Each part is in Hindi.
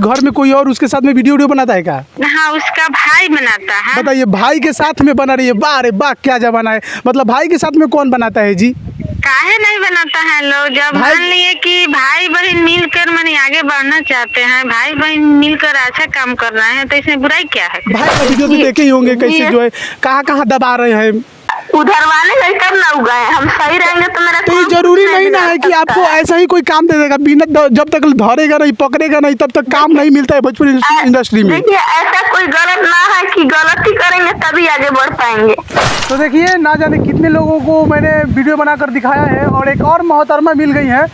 घर में कोई और उसके साथ में वीडियो बनाता है क्या? हाँ, उसका भाई बनाता है। बताइए, भाई के साथ में बना रही है? वाह रे वाह, क्या जमाना है। मतलब भाई के साथ में कौन बनाता है जी? काहे नहीं बनाता है लोग, जब मान लिए कि भाई बहन मिलकर माने आगे बढ़ना चाहते हैं, भाई बहन मिलकर अच्छा काम कर रहे हैं, तो इसमें बुराई क्या है? भाई का वीडियो तो देखे ही होंगे कैसे जो है कहाँ दबा रहे हैं। उधर वाले नहीं तब ना उगाए, हम सही रहेंगे तो मेरा तो ये जरूरी नहीं ना है कि आपको ऐसा ही कोई काम दे देगा, बिना जब तक धरेगा नहीं, पकड़ेगा नहीं, तब तक काम नहीं मिलता है भोजपुरी इंडस्ट्री में। देखिए, ऐसा कोई गलत ना है कि गलती करेंगे तभी आगे बढ़ पाएंगे। तो देखिए, ना जाने कितने लोगों को मैंने वीडियो बनाकर दिखाया है, और एक और मोहतरमा मिल गई है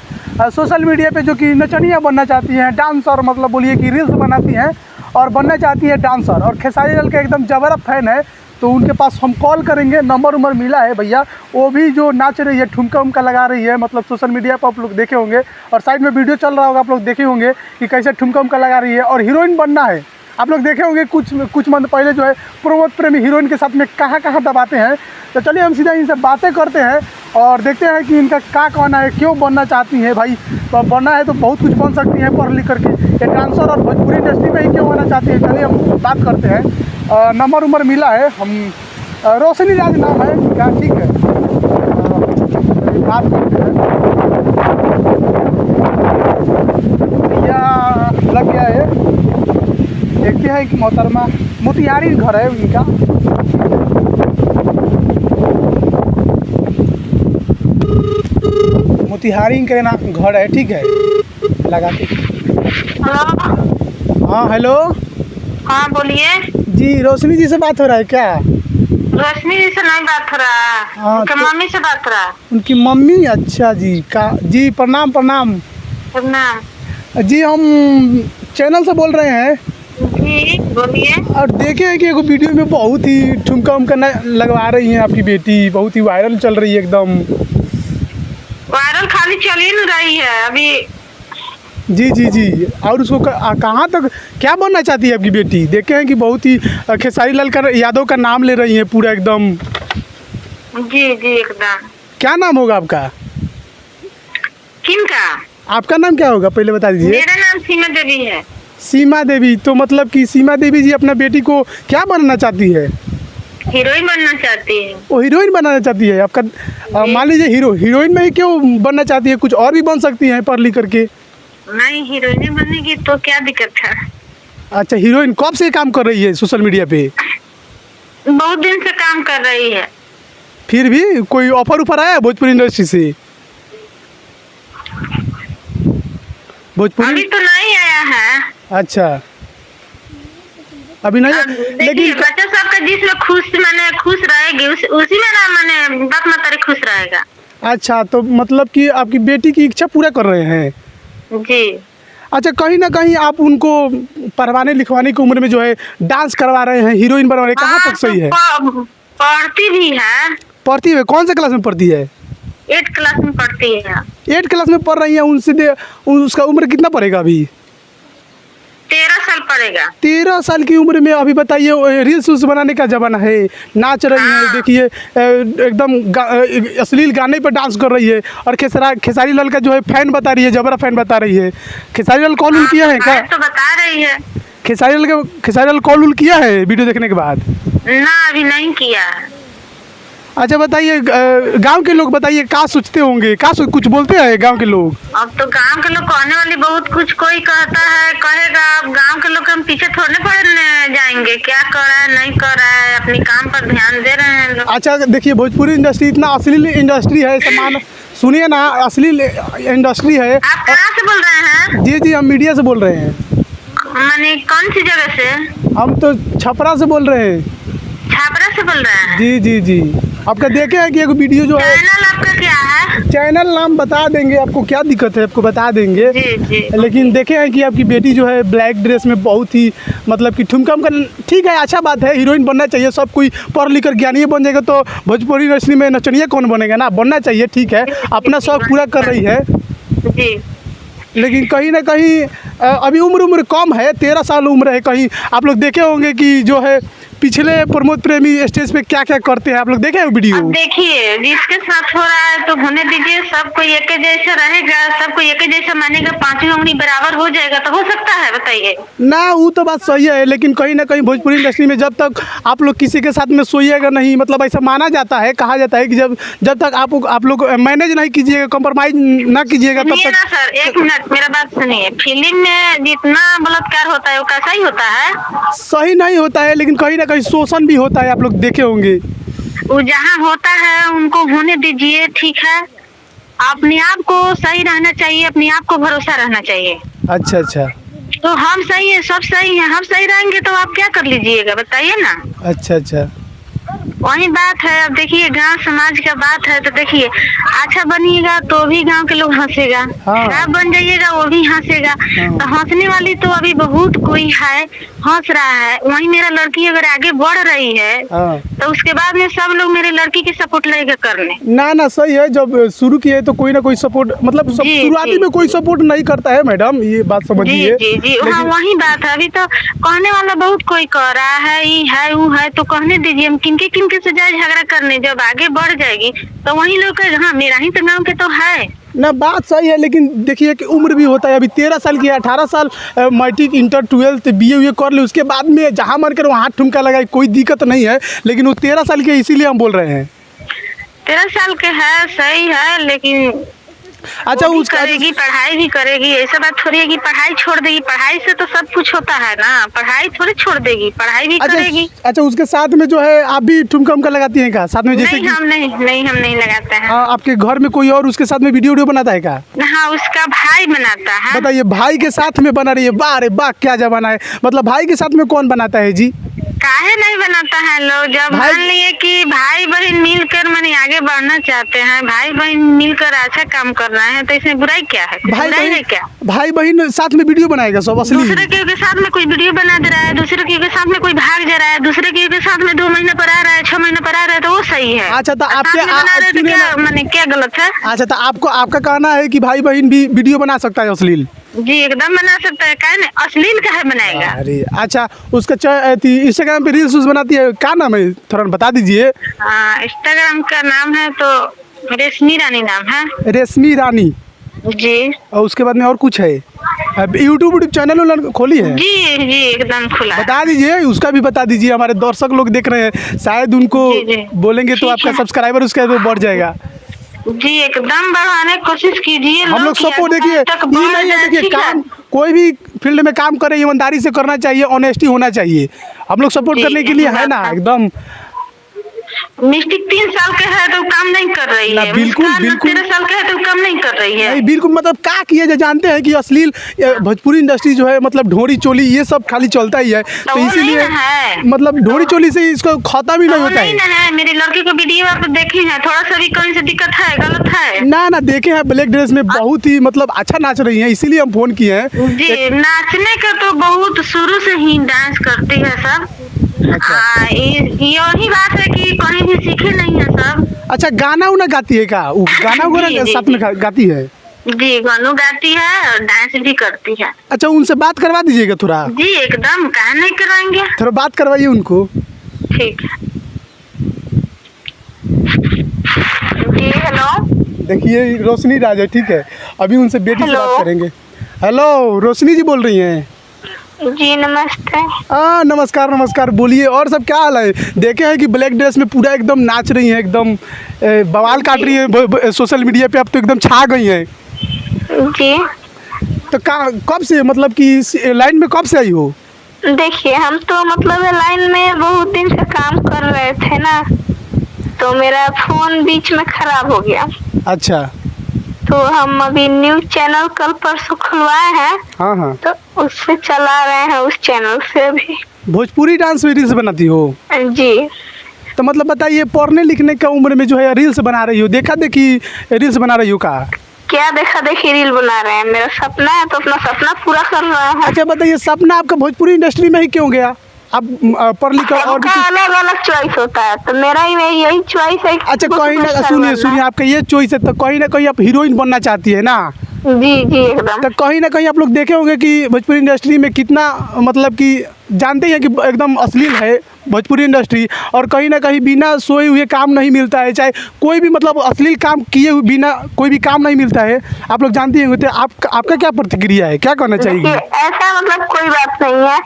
सोशल मीडिया पे जो कि नचनिया बनना चाहती हैं, डांसर, मतलब बोलिए कि रील्स बनाती हैं और बनना चाहती है डांसर, और खेसारी लाल का एकदम जबरदस्त फैन है। तो उनके पास हम कॉल करेंगे, नंबर मिला है भैया। वो भी जो नाच रही है, ठुमका उमका लगा रही है, मतलब सोशल मीडिया पर आप लोग देखे होंगे, और साइड में वीडियो चल रहा होगा, आप लोग देखे होंगे कि कैसे ठुमका उमका लगा रही है, और हीरोइन बनना है। आप लोग देखे होंगे कुछ मंथ पहले जो है प्रमोद प्रेमी हीरोइन के साथ में कहाँ दबाते हैं। तो चलिए हम सीधा इनसे बातें करते हैं और देखते हैं कि इनका क्या कहना है, क्यों बनना चाहती हैं भाई। तो बनना है तो बहुत कुछ बन सकती हैं पढ़ लिख करके, ये डांसर और भोजपुरी इंडस्ट्री में ही क्यों बनना चाहती है। चलिए हम बात करते हैं। नंबर मिला है, हम रोशनी राज नाम है क्या? ठीक है, बात करते हैं। भैया लग गया है, देखते हैं कि मोहतरमा मोतिहारी घर है उनका। मोतिहारी के ना घर है, ठीक है, लगा के। हाँ हेलो। हाँ बोलिए जी, रोशनी जी से बात हो रहा है क्या? रोशनी जी से नहीं बात हो रहा, हाँ, उनके मम्मी से बात हो रहा। उनकी मम्मी? अच्छा जी, जी प्रणाम प्रणाम जी, हम चैनल से बोल रहे हैं जी, बोलिए। और देखे हैं कि एक वीडियो में बहुत ही ठुमका उमका लगवा रही हैं आपकी बेटी, बहुत ही वायरल चल रही है एकदम। वायरल खाली चल ही नहीं रही है अभी। जी, और उसको कहाँ तक क्या बनना चाहती है आपकी बेटी? देखे हैं कि बहुत ही खेसारी लाल का यादव का नाम ले रही है पूरा एकदम। जी एकदम। क्या नाम होगा आपका? किनका? आपका नाम क्या होगा पहले बता दीजिए। मेरा नाम सीमा देवी है। सीमा देवी? तो मतलब कि सीमा देवी जी अपना बेटी को क्या बनना चाहती है? हीरोइन बनना चाहती है। वो हीरोइन बनाना चाहती है आपका? मान लीजिए हीरोइन में ही क्यों बनना चाहती है? कुछ और भी बन सकती हैं पढ़ लिख करके। नहीं, हीरोइन बनेगी तो क्या दिक्कत है? अच्छा, हीरोइन कब से काम कर रही है सोशल मीडिया पे? बहुत दिन से काम कर रही है। फिर भी कोई ऑफर आया भोजपुरी इंडस्ट्री से? भोजपुरी अभी तो नहीं आया है। अच्छा, अभी नहीं। लेकिन बच्चा सबका जिसमें खुश रहेगी उसी में ना मैंने बाप माता खुश रहेगा। अच्छा, तो मतलब कि आपकी बेटी की इच्छा पूरा कर रहे हैं? जी। अच्छा, कहीं ना कहीं आप उनको पढ़वाने लिखवाने की उम्र में जो है डांस करवा रहे हैं, हीरोइन बनवा रहे हैं, कहाँ तक सही है? पढ़ती भी है। पढ़ती है? कौन से क्लास में पढ़ती है? 8 क्लास में पढ़ती है। 8 क्लास में पढ़ रही है। उसका उम्र कितना पड़ेगा अभी? 13 साल पड़ेगा। 13 साल की उम्र में अभी बताइए, रील्स बनाने का जमाना है, नाच रही है, देखिए एकदम अश्लील गाने पर डांस कर रही है, और खेसारी लाल का जो है फैन बता रही है, जबरा फैन बता रही है। खेसारी लाल कॉल किया है क्या? तो बता रही है। खेसारी लाल कॉल किया है वीडियो देखने के बाद? ना, अभी नहीं किया है। अच्छा बताइए, गांव के लोग बताइए क्या सोचते होंगे, कुछ बोलते हैं गांव के लोग? अब तो गांव के लोग कहने वाली बहुत कुछ, कोई कहता है कहेगा। अब गांव के लोग हम पीछे थोड़ने पड़ने जाएंगे, क्या कर रहा है नहीं कर रहा है, अपनी काम पर ध्यान दे रहे हैं लोग। अच्छा देखिए, भोजपुरी इंडस्ट्री इतना अश्लील इंडस्ट्री है, समान सुनिए ना, अश्लील इंडस्ट्री है। आप कहाँ से बोल रहे हैं? जी, हम मीडिया से बोल रहे हैं। माने कौन सी जगह से? हम तो छपरा से बोल रहे हैं। छपरा से बोल रहे हैं? जी, आपका देखे हैं कि एक वीडियो जो है। चैनल आपका क्या है? चैनल नाम बता देंगे, आपको क्या दिक्कत है, आपको बता देंगे। जी। लेकिन देखे हैं कि आपकी बेटी जो है ब्लैक ड्रेस में बहुत ही मतलब कि ठुमका उमका, ठीक है, अच्छा बात है, हीरोइन बनना चाहिए। सब कोई पढ़ लिख कर ज्ञानी बन जाएगा तो भोजपुरी इंडस्ट्री में नचनिया कौन बनेगा ना? बनना चाहिए, ठीक है, अपना शौक पूरा कर रही है। जी। लेकिन कहीं ना कहीं अभी उम्र कम है, 13 साल उम्र है। कहीं आप लोग देखे होंगे कि जो है पिछले प्रमोद प्रेमी स्टेज पे क्या क्या करते हैं आप लोग देखे हैं वीडियो? अब देखिए जिसके साथ हो रहा है तो होने दीजिए, सबको एक जैसा रहेगा, सबको एक जैसा मानेगा, पांचों उंगली बराबर हो जाएगा तो हो सकता है, बताइए ना। वो तो बात सही है, लेकिन कहीं ना कहीं भोजपुरी इंडस्ट्री में जब तक आप लोग किसी के साथ में सोइएगा नहीं, मतलब ऐसा माना जाता है, कहा जाता है कि जब तक आप लोग मैनेज नहीं कीजिएगा, कॉम्प्रोमाइज ना कीजिएगा तब सुनिए तक। ना सर, एक मिनट मेरा बात सुनिए। फिल्म में जितना बलात्कार होता है वो कैसा ही होता है? सही नहीं होता है, लेकिन कहीं ना कहीं शोषण भी होता है, आप लोग देखे होंगे। वो जहाँ होता है उनको होने दीजिए, ठीक है। अपने आप को सही रहना चाहिए, अपने आप को भरोसा रहना चाहिए। अच्छा अच्छा तो हम सही है, सब सही है, हम सही रहेंगे तो आप क्या कर लीजिएगा, बताइए ना। अच्छा अच्छा वही बात है। अब देखिए गांव समाज का बात है तो देखिए, अच्छा बनिएगा तो भी गांव के लोग हंसेगा, हाँ। खराब बन जाइएगा वो भी हंसेगा। हाँ। तो हंसने वाली तो अभी बहुत कोई है, हंस रहा है। वही मेरा लड़की अगर आगे बढ़ रही है हाँ। तो उसके बाद में सब लोग मेरे लड़की की सपोर्ट लगेगा करने। ना सही है, जब शुरू किए तो कोई ना कोई सपोर्ट, मतलब जी, शुरुआती जी। में कोई सपोर्ट नहीं करता है मैडम, ये बात जी समझिए। जी जी हाँ, लेकिन वही बात है। अभी तो कहने वाला बहुत कोई कह रहा है, ये है वो है, तो कहने दीजिए। हम किनके से जाए झगड़ा करने, जब आगे बढ़ जाएगी तो वही लोग कहेगा हाँ मेरा ही तो गाँव के तो है ना। बात सही है, लेकिन देखिए कि उम्र भी होता है। अभी 13 साल की है, 18 साल मैट्रिक इंटर 12th BA कर ले, उसके बाद में जहाँ मन कर वहाँ ठुमका लगाए, कोई दिक्कत नहीं है। लेकिन वो 13 साल के, इसीलिए हम बोल रहे हैं। 13 साल के है, सही है, लेकिन अच्छा वो भी उसका करेगी, पढ़ाई भी करेगी। ऐसा बात थोड़ी है कि पढ़ाई छोड़ देगी। पढ़ाई से तो सब कुछ होता है ना, पढ़ाई थोड़ी छोड़ देगी, पढ़ाई भी करेगी। अच्छा उसके साथ में जो है आप भी ठुमका उमका लगाती हैं क्या साथ में? जैसे नहीं, कि हम नहीं लगाते हैं। आपके घर में कोई और उसके साथ में वीडियो बनाता है क्या? हाँ, उसका भाई बनाता है। बताइए, भाई के साथ में बना रही है? वाह रे वाह, क्या जमाना है। मतलब भाई के साथ में कौन बनाता है जी? काहे नहीं बनाता है लोग? जब मान लिए कि भाई बहन मिलकर माने आगे बढ़ना चाहते हैं, भाई बहन मिलकर अच्छा काम कर रहे हैं, तो इसमें बुराई क्या है? बुराई है क्या? भाई बहन साथ में वीडियो बनाएगा सब असली? दूसरे के साथ में कोई वीडियो बना दे रहा है, दूसरे के साथ में कोई भाग जा रहा है, दूसरे के साथ में 2 महीने पर आ रहा है, 6 महीने पर आ रहा है, तो वो सही है। अच्छा तो साथ में बना रहे तो क्या माने क्या गलत है? अच्छा तो आपका कहना है कि भाई बहन भी वीडियो बना सकता है अश्लील? जी एकदम बना सकता है, काहे नहीं? अश्लील काहे बनाएगा? अरे अच्छा, उसका इंस्टाग्राम पे रील्स बनाती है, क्या नाम है थोड़ा बता दीजिए। इंस्टाग्राम का नाम है तो रेशमी रानी नाम है। रेशमी रानी जी। और उसके बाद में और कुछ है? यूट्यूब चैनल खोली है? जी एकदम खुला है। बता दीजिए, उसका भी बता दीजिए। हमारे दर्शक लोग देख रहे हैं, शायद उनको जी। बोलेंगे तो ठीक आपका है। सब्सक्राइबर उसका तो बढ़ जाएगा। जी एकदम बढ़ाने की कोशिश कीजिए। हम लोग सपोर्ट, देखिए ये नहीं है, देखिए काम कोई भी फील्ड में काम करे ईमानदारी से करना चाहिए, ऑनेस्टी होना चाहिए। हम लोग सपोर्ट करने के लिए है ना एकदम। मिस्टेक 3 साल के है तो काम नहीं कर रही है। बिल्कुल 13 साल के है तो काम नहीं कर रही है। नहीं बिल्कुल, मतलब क्या किया जाए, जानते हैं कि अश्लील भोजपुरी इंडस्ट्री जो है, मतलब ढोरी चोली ये सब खाली चलता ही है, तो इसीलिए मतलब ढोरी चोली से इसको खाता भी नहीं होता है। नहीं है, मेरी लड़की को वीडियो आप देखे हैं, थोड़ा सा भी कहीं से दिक्कत है, गलत है? ना देखे हैं, ब्लैक ड्रेस में बहुत ही मतलब अच्छा नाच रही हैं, इसीलिए हम फोन किए हैं। जी नाचने का तो बहुत शुरू से ही डांस करती है सब। अच्छा। यही बात है कि कहीं भी सीखे नहीं है सब। अच्छा गाना उना गाती है क्या? गाना वगैरह साथ में गाती है? जी गानों गाती है और डांस भी करती है। अच्छा उनसे बात करवा दीजिएगा थोड़ा। जी एकदम, काहे नहीं करवाएंगे? थोड़ा बात करवाइए उनको। ठीक है। जी हेलो। देखिए रोशनी राज है, ठीक है, अभी उनसे बेटी से बात करेंगे। हेलो, रोशनी जी बोल रही हैं? जी नमस्ते। नमस्कार, बोलिए और सब क्या हाल है? देखे हैं कि ब्लैक ड्रेस में पूरा एकदम नाच रही हैं, एकदम बवाल काट रही है सोशल मीडिया पे, अब तो एकदम छा गई हैं। जी तो कब से, मतलब कि लाइन में कब से आई हो? देखिए हम तो मतलब लाइन में बहुत दिन से काम कर रहे थे ना, तो मेरा फोन बीच में खराब हो गया। अच्छा। तो हम अभी न्यूज चैनल कल परसों खुलवाए हैं। हाँ तो उससे चला रहे हैं, उस चैनल से अभी। भोजपुरी डांस में रील्स बनाती हो? जी। तो मतलब बताइए, पढ़ने लिखने का उम्र में जो है रील्स बना रही हो, देखा देखी रील्स बना रही हो का? क्या देखा देखी रील बना रहे हैं? मेरा सपना है तो अपना सपना पूरा कर रहा है। अच्छा बताइए, सपना आपका भोजपुरी इंडस्ट्री में ही क्यों गया? आप पढ़ लिख और भी अलग अलग चॉइस होता है, तो मेरा ही यही चॉइस है। अच्छा कहीं ना, सुनिए आपका ये चॉइस है, तो कहीं ना कहीं आप हीरोइन बनना चाहती है ना? जी जी एकदम। तो कहीं ना कहीं आप लोग देखे होंगे कि भोजपुरी इंडस्ट्री में कितना मतलब कि जानते हैं कि एकदम अश्लील है भोजपुरी इंडस्ट्री, और कहीं ना कहीं बिना सोए हुए काम नहीं मिलता है, चाहे कोई भी मतलब अश्लील काम किए हुए बिना कोई भी काम नहीं मिलता है, आप लोग जानते होंगे। तो आपका क्या प्रतिक्रिया है, क्या कहना देखिए, चाहिए? ऐसा मतलब कोई बात नहीं है,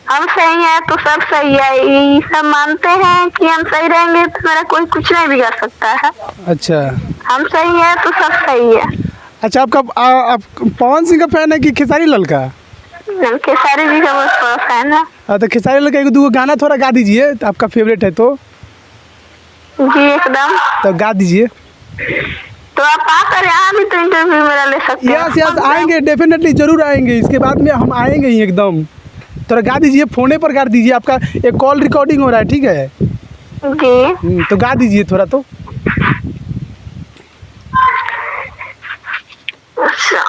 हम सही है तो सब सही है, ये सब मानते हैं कि हम सही रहेंगे तो मेरा कोई कुछ नहीं बिगाड़ सकता है। अच्छा हम सही है तो सब सही है। अच्छा, आप पवन सिंह का फैन है कि खेसारी लाल का? खेसारी जी का बहुत बड़ा फैन है। हाँ, तो खेसारी लाल का एक दो गाना थोड़ा गा दीजिए, तो आपका फेवरेट है तो जी एकदम। तो गा दीजिए। तो आप आकर यहाँ भी तो इंटरव्यू मेरा ले सकते हैं। यस यस, आएंगे, डेफिनेटली जरूर आएंगे, इसके बाद में हम आएंगे ही एकदम। थोड़ा गा दीजिए, फोने पर गा दीजिए, आपका एक कॉल रिकॉर्डिंग हो रहा है, ठीक है? जी तो गा दीजिए थोड़ा तो। अच्छा,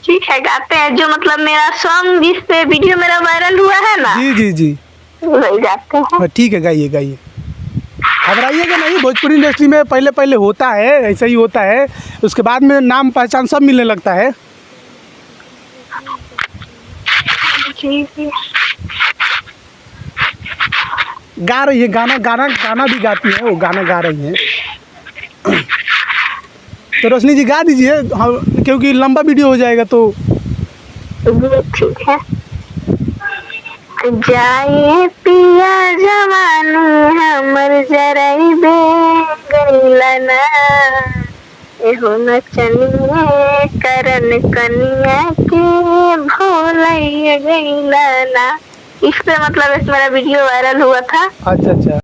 ठीक है गाते हैं, जो मतलब मेरा सॉन्ग जिस पे वीडियो मेरा वायरल हुआ है ना, जी जी जी, वही गाते हैं। हाँ, ठीक है, गाइए गाइए। घबराइएगा नहीं, भोजपुरी इंडस्ट्री में पहले पहले होता है, ऐसा ही होता है, उसके बाद में नाम पहचान सब मिलने लगता है। जी जी। गा रही है, गाना गाना गाना भी गाती है, वो गाना गा रही हैं। तो रोशनी जी गा दीजिए, हाँ, क्योंकि लंबा वीडियो हो जाएगा तो। ठीक है। जाए पिया जवानी हमर जराई बे गईलना, एहो नचनिए करन कनिया के भोलैया गईलना। इस पे मतलब इस मेरा वीडियो वायरल हुआ था। अच्छा अच्छा।